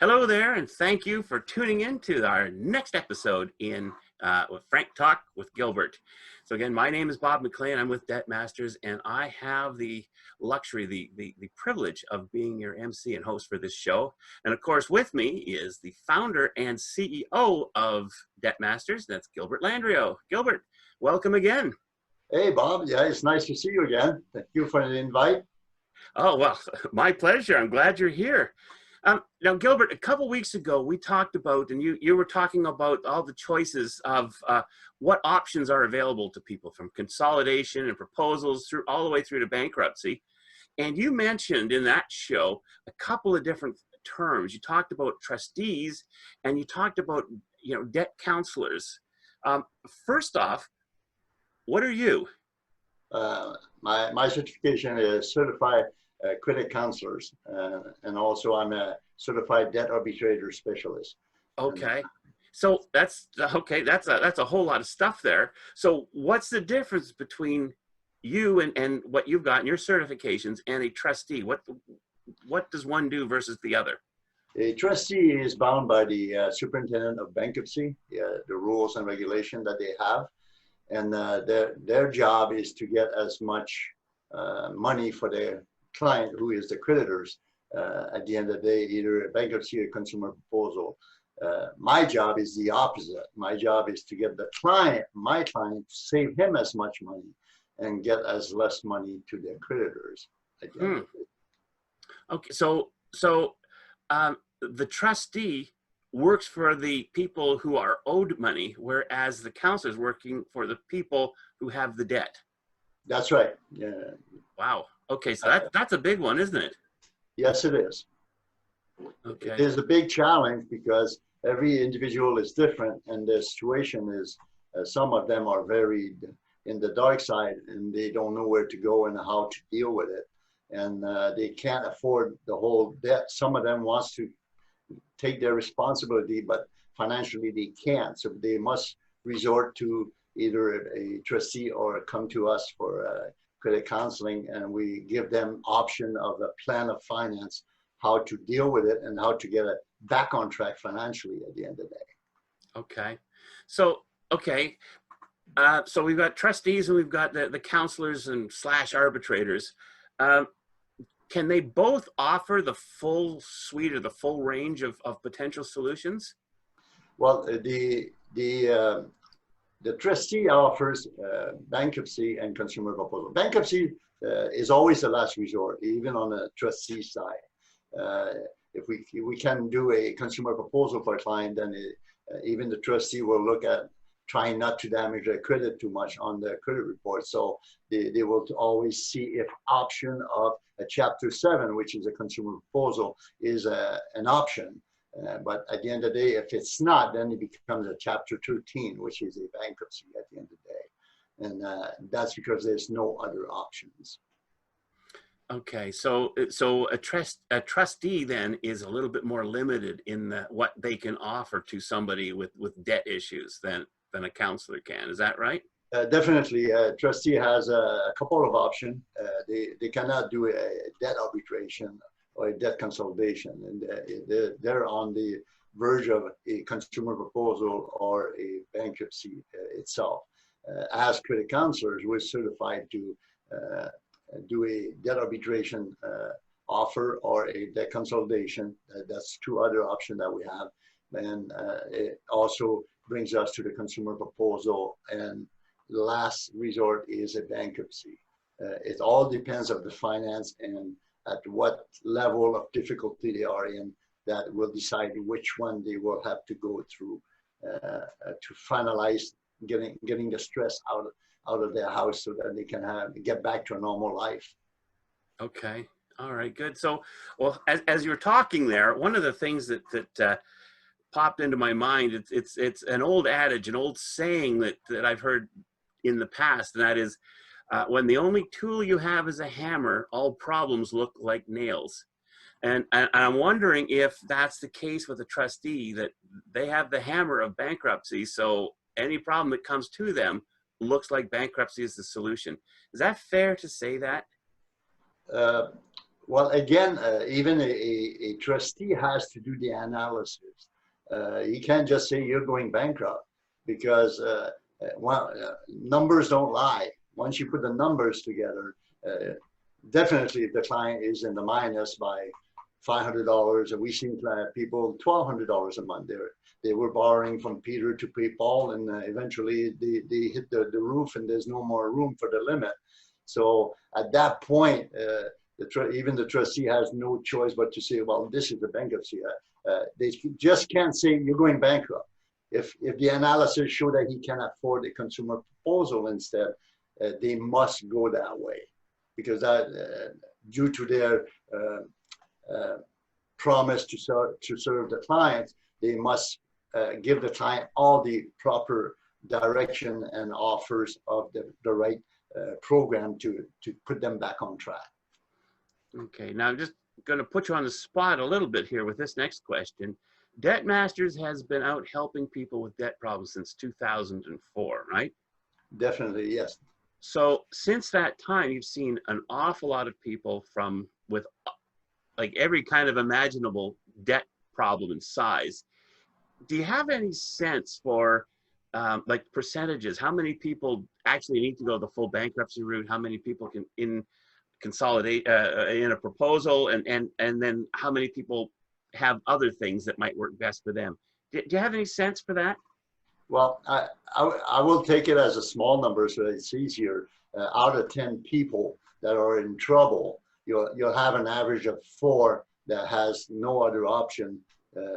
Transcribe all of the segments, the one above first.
Hello there, and thank you for tuning in to our next episode in with Frank Talk with Gilbert. So again, my name is Bob McLean. I'm with Debt Masters, and I have the luxury, the privilege of being your MC and host for this show. And of course, with me is the founder and CEO of Debt Masters. That's Gilbert Landriault. Gilbert, welcome again. Hey, Bob. Yeah, it's nice to see you again. Thank you for the invite. Oh, well, my pleasure. I'm glad you're here. Now, Gilbert, a couple weeks ago, we talked about, and you were talking about all the choices of what options are available to people, from consolidation and proposals through all the way through to bankruptcy. And you mentioned in that show a couple of different terms. You talked about trustees and you talked about, debt counselors. First off, what are you? My certification is certified credit counselors, and also I'm a certified debt arbitrator specialist. Okay. So that's okay. That's a whole lot of stuff there. So what's the difference between you and what you've got in your certifications and a trustee? What does one do versus the other? A trustee is bound by the superintendent of bankruptcy, the rules and regulation that they have, and their job is to get as much money for their client, who is the creditors, at the end of the day, either a bankruptcy or consumer proposal. My job is the opposite. My job is to get my client, save him as much money and get as less money to their creditors. Okay, so the trustee works for the people who are owed money, whereas the counselor is working for the people who have the debt. That's right. Yeah. Wow. Okay, so that's a big one, isn't it? Yes, it is. Okay. It is a big challenge because every individual is different, and their situation is, some of them are very in the dark side, and they don't know where to go and how to deal with it. And they can't afford the whole debt. Some of them wants to take their responsibility, but financially they can't. So they must resort to either a trustee or come to us for credit counseling, and we give them option of a plan of finance, how to deal with it and how to get it back on track financially at the end of the day. Okay. So, so we've got trustees and we've got the counselors and / arbitrators. Can they both offer the full suite or the full range of potential solutions? Well, the trustee offers bankruptcy and consumer proposal. Bankruptcy is always the last resort, even on the trustee side. If we can do a consumer proposal for a client, then even the trustee will look at trying not to damage their credit too much on their credit report. So they will always see if option of a Chapter 7, which is a consumer proposal, is an option. But at the end of the day, if it's not, then it becomes a Chapter 13, which is a bankruptcy at the end of the day. And that's because there's no other options. Okay, so a trustee then is a little bit more limited in what they can offer to somebody with debt issues than a counselor can. Is that right? Definitely, a trustee has a couple of options. They cannot do a debt arbitration or a debt consolidation, and they're on the verge of a consumer proposal or a bankruptcy itself. As credit counselors, we're certified to do a debt arbitration offer or a debt consolidation. That's two other options that we have. And it also brings us to the consumer proposal, and the last resort is a bankruptcy. It all depends on the finance and at what level of difficulty they are in, that will decide which one they will have to go through to finalize getting the stress out of their house so that they can get back to a normal life. Okay. All right, good. So, well, as you were talking there, one of the things that popped into my mind, it's an old adage, an old saying that I've heard in the past, and that is, when the only tool you have is a hammer, all problems look like nails. And I'm wondering if that's the case with a trustee, that they have the hammer of bankruptcy, so any problem that comes to them looks like bankruptcy is the solution. Is that fair to say that? Well, again, even a trustee has to do the analysis. He can't just say you're going bankrupt because well, numbers don't lie. Once you put the numbers together, definitely if the client is in the minus by $500, and we've seen people $1,200 a month. They were borrowing from Peter to pay Paul, and eventually they hit the roof, and there's no more room for the limit. So at that point, even the trustee has no choice but to say, well, this is the bankruptcy. They just can't say you're going bankrupt. If the analysis show that he can afford a consumer proposal instead, they must go that way, because that due to their promise to serve the clients, they must give the client all the proper direction and offers of the right program to put them back on track. Okay, now I'm just going to put you on the spot a little bit here with this next question. Debt Masters has been out helping people with debt problems since 2004, right? Definitely, yes. So since that time, you've seen an awful lot of people with like every kind of imaginable debt problem and size. Do you have any sense for like percentages? How many people actually need to go the full bankruptcy route? How many people can consolidate in a proposal, and then how many people have other things that might work best for them? Do you have any sense for that? Well, I will take it as a small number so it's easier. Out of 10 people that are in trouble, you'll have an average of 4 that has no other option.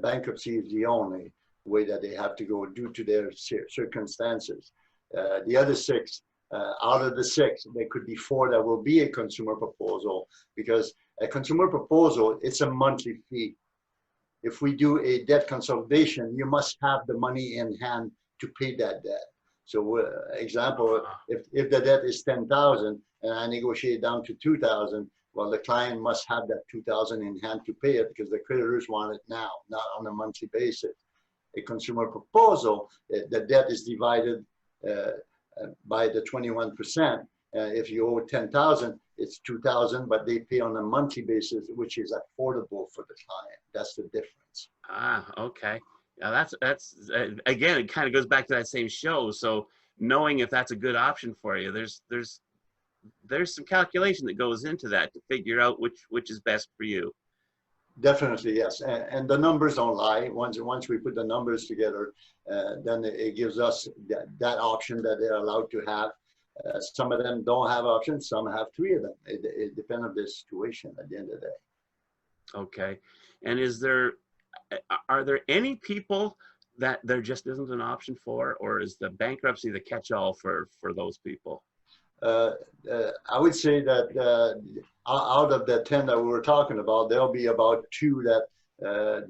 Bankruptcy is the only way that they have to go due to their circumstances. The other 6, out of the 6, there could be 4 that will be a consumer proposal, because a consumer proposal, it's a monthly fee. If we do a debt consolidation, you must have the money in hand to pay that debt. So example, if the debt is 10,000 and I negotiate down to 2,000, well, the client must have that 2,000 in hand to pay it, because the creditors want it now, not on a monthly basis. A consumer proposal, the debt is divided by the 21%. If you owe 10,000, it's 2,000, but they pay on a monthly basis, which is affordable for the client. That's the difference. Ah, okay. Now that's again, it kind of goes back to that same show. So knowing if that's a good option for you, there's some calculation that goes into that to figure out which is best for you. Definitely, yes. And the numbers don't lie. Once we put the numbers together, then it gives us that option that they're allowed to have. Some of them don't have options. Some have 3 of them. It depends on the situation at the end of the day. Okay. And are there any people that there just isn't an option for, or is the bankruptcy the catch-all for those people? I would say that out of the 10 that we were talking about, there'll be about 2 that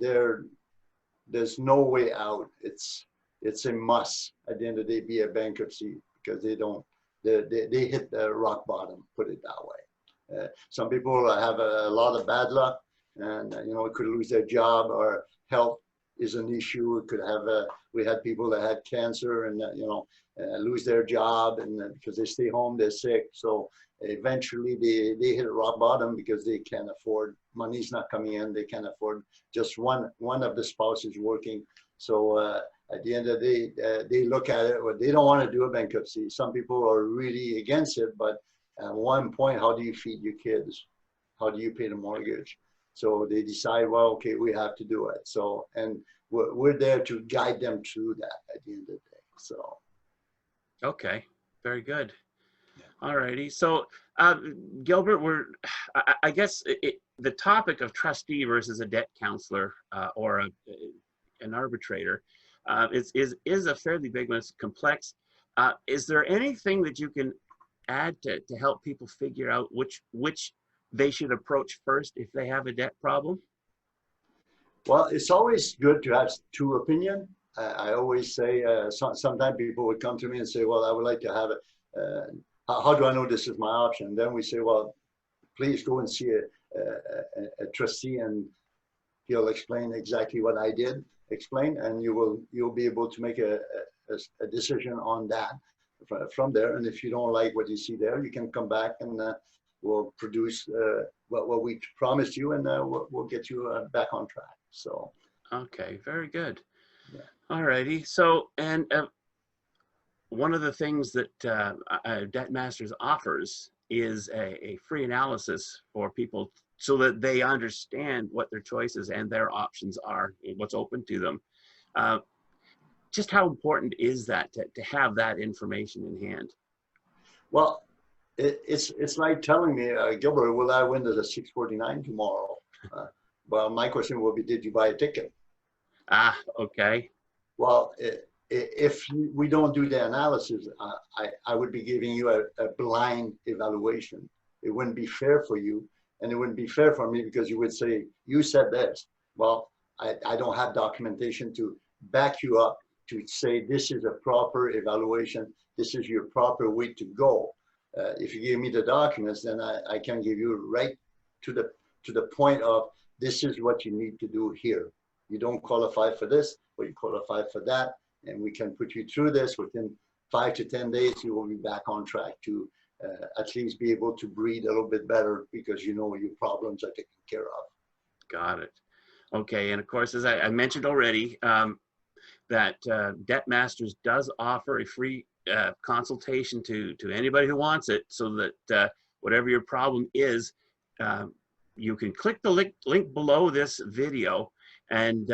there's no way out. It's a must at the end of the day be a bankruptcy, because they hit the rock bottom, put it that way. Some people have a lot of bad luck, and could lose their job, or health is an issue. It could have we had people that had cancer and lose their job, and because they stay home, they're sick. So eventually they hit rock bottom because they can't afford, money's not coming in, they can't afford just one of the spouses working. So at the end of the day, they look at it, well, they don't want to do a bankruptcy. Some people are really against it, but at one point, how do you feed your kids? How do you pay the mortgage? So they decide, well, okay, we have to do it. So, and we're there to guide them through that at the end of the day. So. Okay, very good. All righty. So, Gilbert, I guess the topic of trustee versus a debt counselor or an arbitrator is a fairly big one. It's complex. Is there anything that you can add to help people figure out which they should approach first if they have a debt problem? Well, it's always good to have 2 opinions. I always say, sometimes people would come to me and say, well, I would like to have it. How do I know this is my option? Then we say, well, please go and see a trustee, and he'll explain exactly what I did explain, and you'll be able to make a decision on that from there. And if you don't like what you see there, you can come back and we'll produce what we promised you, and we'll get you back on track. So. Okay, very good. Yeah. All righty. So, and one of the things that Debt Masters offers is a free analysis for people so that they understand what their choices and their options are, and what's open to them. Just how important is that to have that information in hand? Well, it's like telling me, Gilbert, will I win the 649 tomorrow? Well, my question will be, did you buy a ticket? Ah, okay. Well, if we don't do the analysis, I would be giving you a blind evaluation. It wouldn't be fair for you, and it wouldn't be fair for me, because you would say, you said this. Well, I don't have documentation to back you up to say this is a proper evaluation, this is your proper way to go. If you give me the documents, then I can give you right to the point of, this is what you need to do here. You don't qualify for this, but you qualify for that, and we can put you through this. Within 5 to 10 days, you will be back on track to at least be able to breathe a little bit better, because you know your problems are taken care of. Got it. Okay, and of course, as I mentioned already, that Debt Masters does offer a free consultation to anybody who wants it, so that whatever your problem is, you can click the link below this video and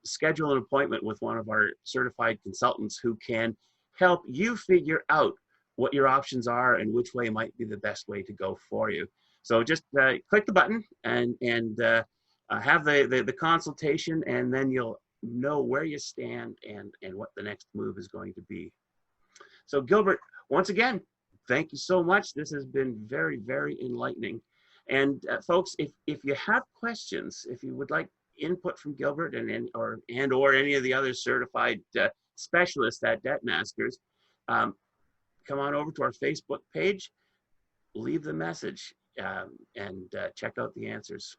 schedule an appointment with one of our certified consultants who can help you figure out what your options are and which way might be the best way to go for you. So just click the button and have the consultation, and then you'll know where you stand and what the next move is going to be. So Gilbert, once again, thank you so much. This has been very, very enlightening. And folks, if you have questions, if you would like input from Gilbert or any of the other certified specialists at Debt Masters, come on over to our Facebook page, leave the message, and check out the answers.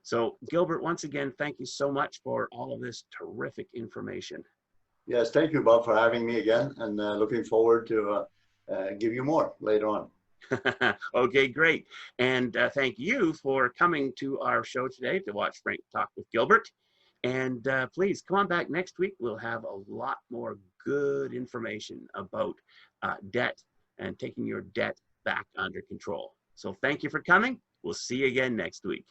So Gilbert, once again, thank you so much for all of this terrific information. Yes, thank you, Bob, for having me again, and looking forward to give you more later on. Okay, great. And thank you for coming to our show today to watch Frank Talk with Gilbert. And please come on back next week. We'll have a lot more good information about debt and taking your debt back under control. So thank you for coming. We'll see you again next week.